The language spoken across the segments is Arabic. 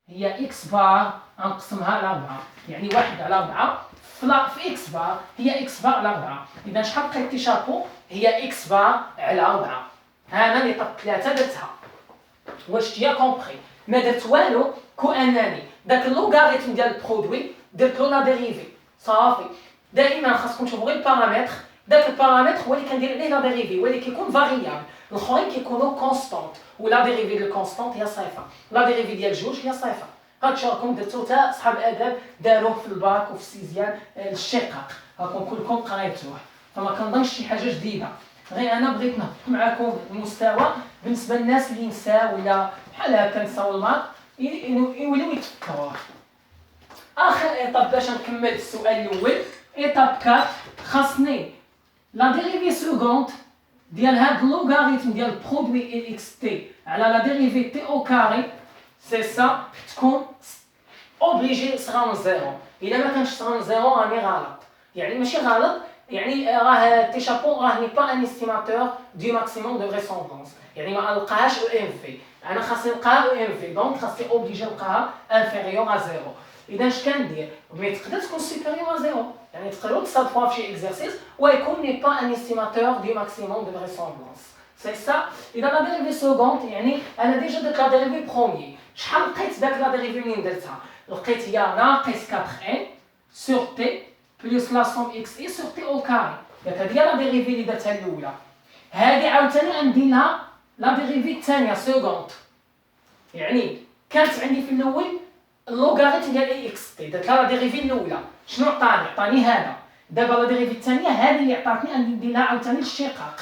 هي اكس بار غنقسمها على 4، يعني 1 على 4 في اكس بار هي اكس بار على 4. اذا شحال بقيت لي شابو؟ هي اكس بار على 4. انا اللي طب 3 درتها. واش تيا كومبري؟ ما درت والو كو انني داك اللوغاريتم ديال البرودوي درت له لا ديريفي صافي. دائما خاصكم تشوفوا غير البارامتر، داك البارامتر هو اللي كندير عليه لا ديريفي، هو اللي كيكون فاريابل. الاخرين كيكونوا كونستانت، ولا ديريفي ديال الكونستانت هي صفر، لا ديريفي ديال جوج هي صفر. هادشي راكم درتو حتى صحاب الاداب داروه في الباك وفي السيزيام الشقاق، راكم كلكم قريتوه، فما كنظنش شي حاجه جديده. غير انا بغيت نهبط معكم المستوى بالنسبه للناس اللي نساو ولا بحال هكا نساو الماط يوليو يتفكروه. اخر ايطاب باش نكمل السؤال الاول، ايطاب 4 خاصني لا ديريفي سكوند ديال هاد اللوغاريتم ديال برودوي ال اكس تي على لا ديريفي تي او كاري سي سا تكون اوبليجي صغار من زيرو. الا ما كانش صغار من زيرو راني غلط، يعني ماشي غلط، يعني راه تي شابو راه ني با ان استيماتور دو ماكسيموم دو فريسومبلونس، يعني ما نلقاهاش او ام في، انا خاصني نلقاها او ام في، دونك خاصني اوبليجي نلقاها انفيريور ا زيرو. اذا اش كندير؟ مي تقدر تكون سوبيريور ا زيرو، يعني تقدروا تصادفوها في شي اكزرسيس ويكون ني با ان استيماتور دو ماكسيموم دو فريسومبلونس. سي سا. اذا لا ديريفي سكوند يعني انا ديجا درت لا ديريفي بروميي، شحال لقيت داك لا ديريفي منين درتها؟ لقيت هي ناقص 4 ان سور تي بلس لا سوم اكس اي سور تي او كاري. داك هادي لا ديريفي اللي درتها الاولى. هادي عاوتاني غندير لها لا ديريفي الثانيه سكوند، يعني كانت عندي في الاول اللوغاريتم ديال اي اكس تي، درت لها لا ديريفي الاولى، شنو عطاني هذا. دابا لا ديريفي الثانيه هذه اللي عطاتني غندير لها عاوتاني الشقاق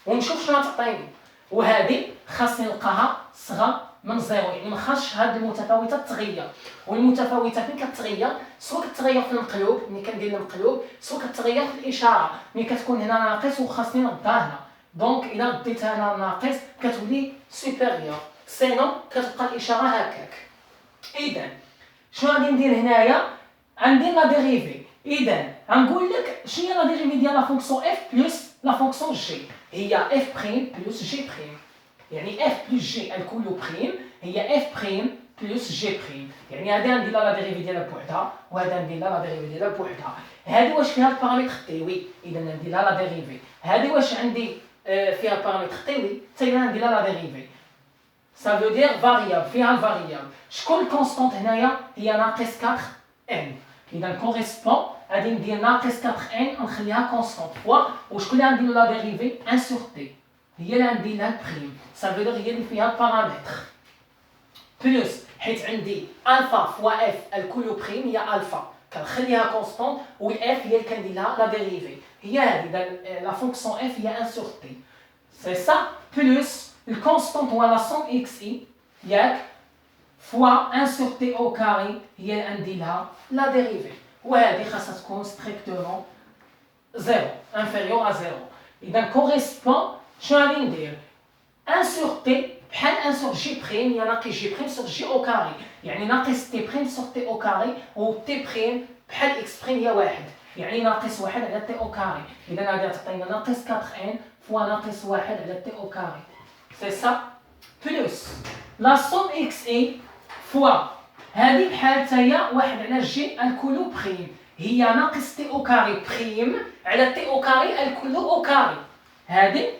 ونشوف شنو غتعطيني. وهذه خاصني نلقاها صغر من زيرو، يعني ما خاصش هاد المتفاوتات تغير، والمتفاوتات ملي كتغير سواء كتغير في المقلوب ملي كندير المقلوب، سواء كتغير في الاشاره ملي كتكون هنا ناقص وخاصني نردها هنا، دونك الا رديتها هنا ناقص كتولي سوبيريور، سينو كتبقى الاشاره هكاك. اذا شنو غادي ندير هنايا؟ غندير لا ديريفي. اذا غنقول لك شنو هي لا ديريفي ديال لا فونكسيون اف بلس لا فونكسيون جي، هي اف بريم بلس جي بريم، يعني اف بلس جي الكل بريم هي اف بريم بلس جي بريم، يعني هذا ندير لا ديريفي ديالها بوحدها وهذا ندير لا ديريفي ديالها بوحدها. هذه واش فيها البارامتر تي؟ وي، اذا ندير لها لا ديريفي. هذه واش عندي فيها البارامتر تي؟ وي، حتى هي ندير لها لا ديريفي. ça veut dire variable فيها الفاريابل. شكون الكونستانت هنايا؟ هي ناقص 4 ان، اذا كوريسبون غادي ندير ناقص 4 ان نخليها كونستانت فوا وشكون اللي غندير لا ديريفي؟ ان سور تي، هي اللي غندير لها البريم، سافو دير هي اللي فيها البارامتر بلس حيت عندي الفا فوا اف الكل بريم هي الفا كنخليها كونستانت والاف هي اللي كندير لها لا ديريفي، هي هذه لا فونكسيون اف هي ان سور تي، سي سا بلس الكونستانت هو لا سوم اكس اي ياك فوا ان سور تي او كاري هي اللي غندير لها لا ديريفي، وهذه خاصها تكون ستريكتومون زيرو انفيريور ا زيرو. اذا كوريسبون شنو غادي ندير؟ ان سور تي بحال ان سور جي بريم هي ناقص جي بريم سور جي او كاري، يعني ناقص تي بريم سور تي او كاري، و تي بريم بحال اكس بريم هي واحد، يعني ناقص واحد على تي او كاري، اذا غادي تعطينا ناقص 4 ان فوا ناقص واحد على تي او كاري، سي سا بلس لا سوم اكس اي فوا هذه بحال حتى هي واحد على جي الكل بريم، هي ناقص تي او كاري بريم على تي او كاري الكل او كاري، هذه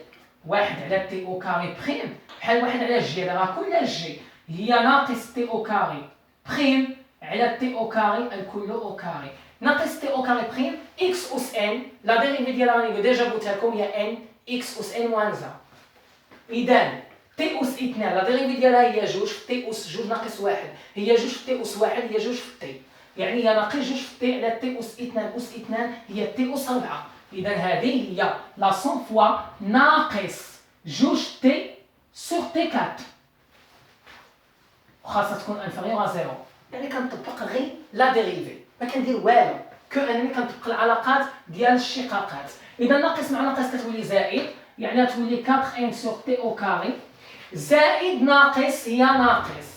واحد على تي او كاري بريم بحال واحد على جي، راه كلها جي هي ناقص تي او كاري بريم على تي او كاري الكل او كاري، ناقص تي او كاري بريم اكس اس ان، لا ديريفي ديالها راني ديجا قلتها لكم هي ان اكس اس ان موان زا. اذا تي اس 2 لا ديريفي ديالها هي جوج في تي اس جوج ناقص واحد، هي جوج في تي اس واحد هي جوج في تي، يعني هي ناقص جوج في تي على تي اس 2 اس 2 هي تي اس 4، اذا هذه هي لا سون فوا ناقص جوج تي سور تي 4 وخاصها تكون انفيريور ا زيرو، يعني كنطبق غير لا ديريفي ما كندير والو كو انني كنطبق العلاقات ديال الشقاقات. اذا ناقص مع ناقص كتولي زائد، يعني تولي 4 ان سور تي او كاري زائد ناقص هي ناقص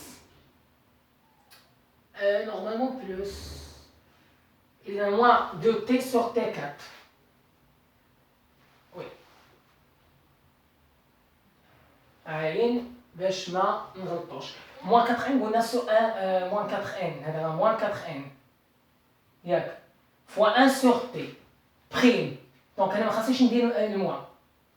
نورمالمون بلس، اذا موان دو تي سور تي 4 وي عاين باش ما نغلطوش، موان 4 ان قلنا سو ان موان 4 ان هذا موان 4 ان ياك فوا 1 سور تي بريم دونك انا ما خاصنيش ندير الموان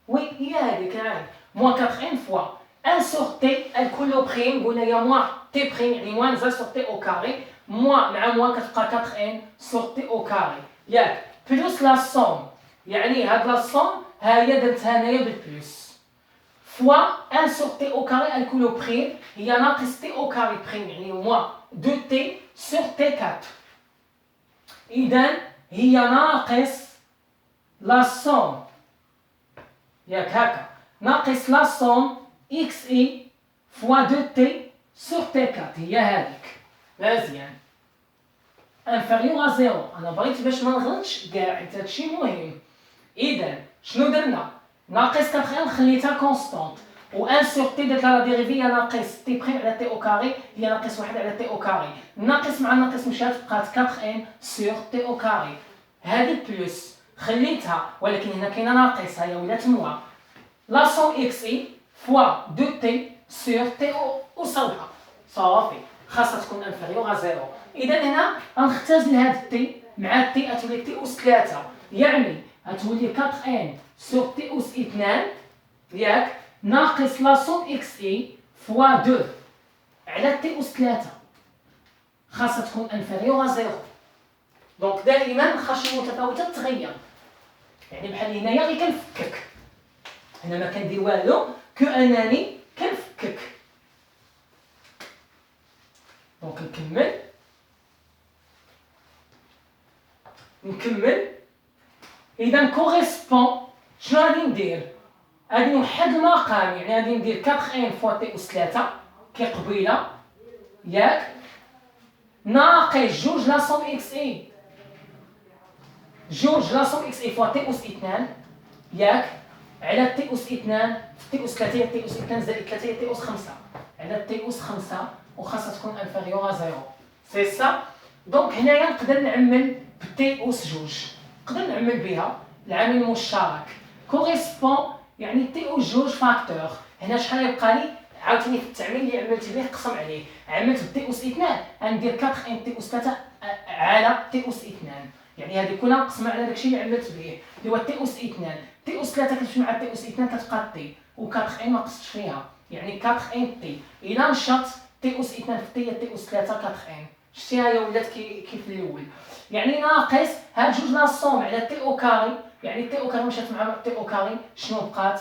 وي هي هذيك عاد موان 4 ان فوا 1 سور تي الكل بريم قلنا يا موان تي بريم يعني موان 2 سور تي او كاري موان مع موان كتبقى 4 ان سور تي او كاري ياك بلوس لا سوم يعني هاد لا سوم ها هي درتها انايا بالبلوس فوا 1 سور تي او كاري الكل بريم هي ناقص تي او كاري بريم يعني موان 2 تي سور تي 4 إذن هي ناقص لا سوم ياك هكا ناقص لا سوم إكس إي فوا 2 تي سور تي 4 هي هذيك مزيان انفيريور ا زيرو انا بغيت باش ما نغلطش كاع حيت هادشي مهم إذن شنو درنا ناقص 4 خليتها كونستونط و 1 سور تي درت لها لا ديريفي هي ناقص تي بريم على تي او كاري هي ناقص 1 على تي او كاري ناقص مع ناقص مشات بقات 4 ان سور تي او كاري هذه بلوس خليتها ولكن هنا كاينه ناقص هي ولات موان لا سون اكس اي فوا 2 تي سور تي او وصلها صافي خاصها تكون انفيريور ا زيرو اذا هنا غنختزل هاد تي مع تي غتولي تي اس 3 يعني غتولي 4 ان سور تي اس 2 ياك ناقص لا سوم اكس اي فوا 2 على تي اس 3 خاصها تكون انفيريور ا زيرو دونك دائما خاص المتفاوته تتغير يعني بحال هنايا غير كنفكك هنا ما كندير والو كو انني كنفكك دونك نكمل اذا كوريسبون شنو غادي ندير غادي نوحد المقام يعني غادي ندير 4 ان فوا تي اس 3 كي قبيله ياك ناقص جوج لا سوم اكس اي جوج لا سوم اكس اي فوا تي اس 2 ياك على تي اس 2 تي اس 3 هي تي اس 2 زائد 3 هي تي اس 5 على تي اس 5 وخاصها تكون انفيريور ا زيرو سي سا دونك هنايا نقدر نعمل بتي اس جوج نقدر نعمل بها العامل المشترك كوريسبون يعني تي اس جوج فاكتور هنا شحال يبقى لي عاوتاني في التعميل اللي عملت به قسم عليه عملت بتي اس 2 غندير 4 ان تي اس 3 على تي اس 2 يعني هذه كلها نقسم على داكشي اللي عملت به اللي هو تي اس 2 تي اس 3 كتمشي مع تي اس 2 كتبقى تي و 4 ان ما قصتش فيها يعني 4 ان تي الا نشط تي اس 2 في تي تي اس 3 4 ان شتيها هي ولات كيف الاول يعني ناقص هاد جوج لا سوم على تي او كاري يعني تي او كاري مشات مع تي او كاري شنو بقات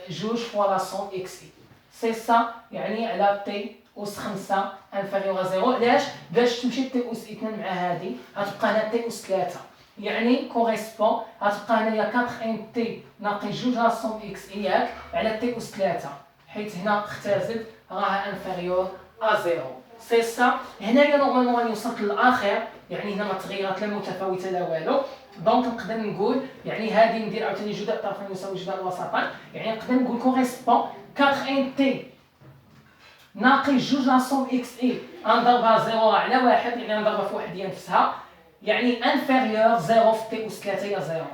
جوج فوا لا سوم اكس اي سي سا يعني على تي اس 5 انفيريور ا زيرو علاش باش تمشي تي اس 2 مع هادي غتبقى هنا تي اس 3 يعني كوريسبون غتبقى هنايا 4 ان تي ناقص جوج لا سوم اكس اي ياك على تي اس 3 حيت هنا اختزلت راها انفيريور ا زيرو سي سا هنايا نورمالمون غادي وصلت للاخر يعني هنا ما تغيرات لا متفاوته لا والو دونك نقدر نقول يعني هذه ندير عاوتاني جداء الطرفين يساوي جداء الوسطين يعني نقدر نقول كوريسبون 4 ان تي ناقص جوج لا سوم اكس اي نضربها 0 على 1 يعني نضربها في وحديه نفسها يعني انفيريور 0 في تي اس 3 هي 0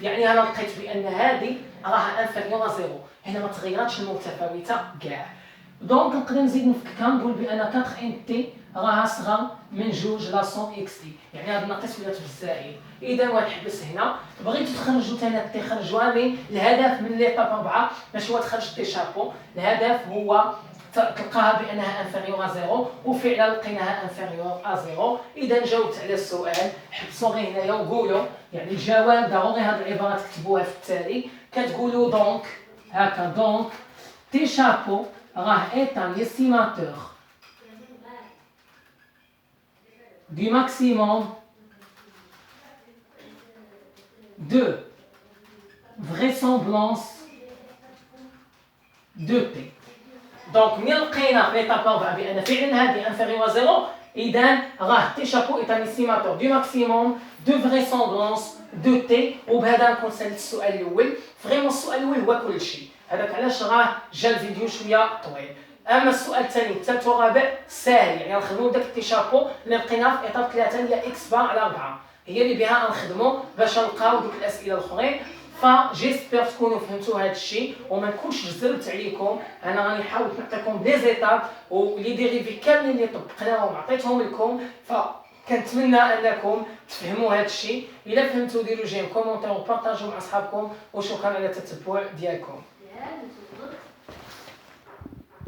يعني انا لقيت بان هذه راها انفيريور 0 هنا ما تغيراتش المتفاوته كاع دونك نقدر نزيد نفككها نقول بان 4 ان تي راها صغر من جوج لا سوم اكس تي يعني هذا الناقص ولات بالزائد اذا غنحبس هنا بغيتو تخرجوا ثاني تي خرجوها مي الهدف من ليطاب 4 باش هو تخرج تي شابو الهدف هو تلقاها بانها انفيريور ا زيرو وفعلا لقيناها انفيريور ا زيرو اذا جاوبت على السؤال حبسوا غير هنايا وقولوا يعني الجواب ضروري هاد العبارات تكتبوها في التالي كتقولوا دونك هكا دونك تي شابو راه ايتان استيماتور du maximum de vraisemblance de T. دونك ملي لقينا في ليطاب 4 بان فعلا هذه انفيريور زيرو اذا راه تي شابو ايت ان استيماتور دو ماكسيموم دو فريسومبلونس دو تي وبهذا نكون سالت السؤال الاول فريمون السؤال الاول هو كلشي هذاك علاش راه جا الفيديو شويه طويل اما السؤال الثاني الثالث والرابع ساهل يعني نخدموا داك تي شابو اللي لقيناها في ايطاب 3 هي اكس بار على 4 هي اللي بها نخدموا باش نلقاو دوك الاسئله الاخرين فجيسبر تكونوا فهمتوا هذا الشيء وما نكونش جزرت عليكم. انا غادي نحاول نعطيكم دي زيتاب ولي ديريفي كاملين اللي طبقناهم عطيتهم لكم، فكنتمنى انكم تفهموا هذا الشيء. الا فهمتوا ديروا جيم كومونتير وبارطاجيو مع اصحابكم، وشكرا على التتبع ديالكم.